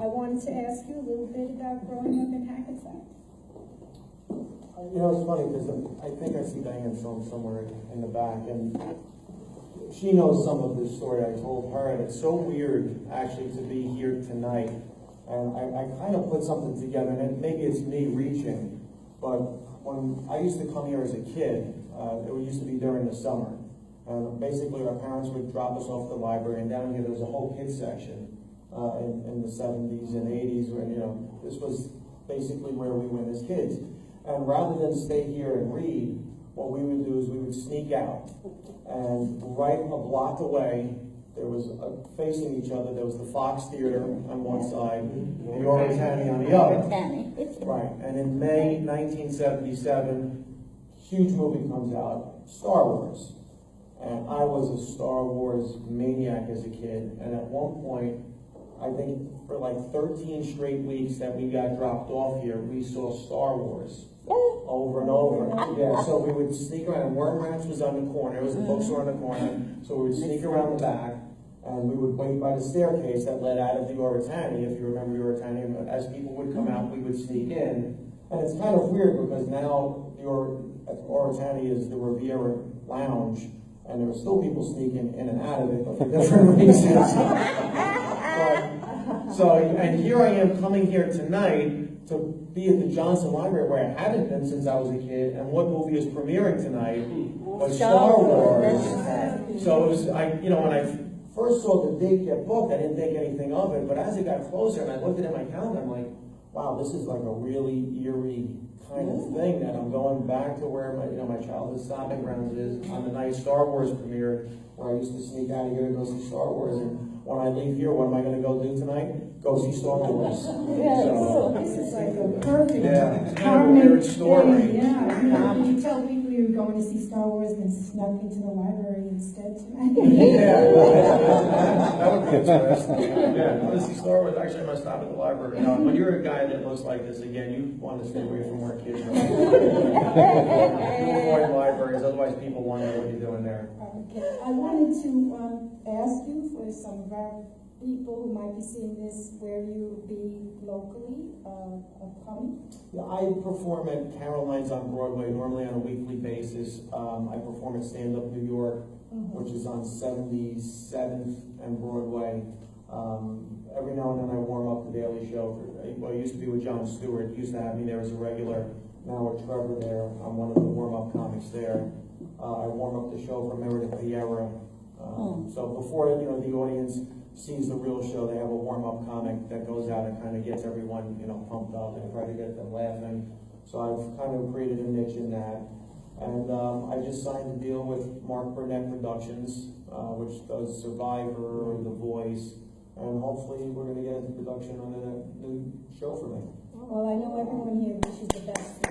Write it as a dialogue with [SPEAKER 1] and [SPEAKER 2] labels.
[SPEAKER 1] I wanted to ask you a little bit about growing up in Hackensack.
[SPEAKER 2] You know, it's funny because I think I see Diane's film somewhere in the back, and she knows some of the story I told her, and it's so weird actually to be here tonight. And I kind of put something together, and maybe it's me reaching, but when I used to come here as a kid, it used to be during the summer. Basically, our parents would drop us off at the library, and down here there was a whole kids section in the 70s and 80s, where, you know, this was basically where we went as kids. And rather than stay here and read, what we would do is we would sneak out. And right a block away, there was, facing each other, there was the Fox Theater on one side, the Oritani on the other. Right, and in May 1977, huge movie comes out, Star Wars. And I was a Star Wars maniac as a kid, and at one point, I think for like 13 straight weeks that we got dropped off here, we saw Star Wars over and over. Yeah, so we would sneak around, and Worm Ranch was on the corner, there was a bookstore on the corner, so we would sneak around the back, and we would wait by the staircase that led out of the Oritani, if you remember the Oritani, and as people would come out, we would sneak in. And it's kind of weird because now the Oritani is the Riviera Lounge, and there were still people sneaking in and out of it, but for different reasons. And here I am coming here tonight to be at the Johnson Library, where I haven't been since I was a kid, and what movie is premiering tonight was Star Wars. So it was, when I first saw the date get booked, I didn't think anything of it, but as it got closer and I looked at my calendar, I'm like, wow, this is like a really eerie kind of thing, that I'm going back to where my childhood stomping grounds is on the night Star Wars premiered, where I used to sneak out of here to go see Star Wars. And when I leave here, what am I going to go do tonight? Go see Star Wars.
[SPEAKER 1] So this is like a perfect
[SPEAKER 2] it's kind of a weird story.
[SPEAKER 1] You tell people you were going to see Star Wars and then snuck into the library instead tonight.
[SPEAKER 2] That would be interesting. Yeah, go to see Star Wars. Actually, I'm going to stop at the library. Now, when you're a guy that looks like this, again, you want to stay away from where kids are. You avoid libraries, otherwise people wonder what you're doing there.
[SPEAKER 1] Okay, I wanted to ask you, for some of our people who might be seeing this, where you be locally upcoming.
[SPEAKER 2] Yeah, I perform at Caroline's on Broadway, normally on a weekly basis. I perform at Stand Up New York, which is on 77th and Broadway. Every now and then I warm up the Daily Show. Well, I used to be with Jon Stewart. He used to have me there as a regular. Now with Trevor there, I'm one of the warm-up comics there. I warm up the show for Meredith Vieira. So before the audience sees the real show, they have a warm-up comic that goes out and kind of gets everyone pumped up and try to get them laughing. So I've kind of created a niche in that. And I just signed a deal with Mark Burnett Productions, which does Survivor, The Voice, and hopefully we're going to get into production on a new show for me.
[SPEAKER 1] Well, I know everyone here wishes the best.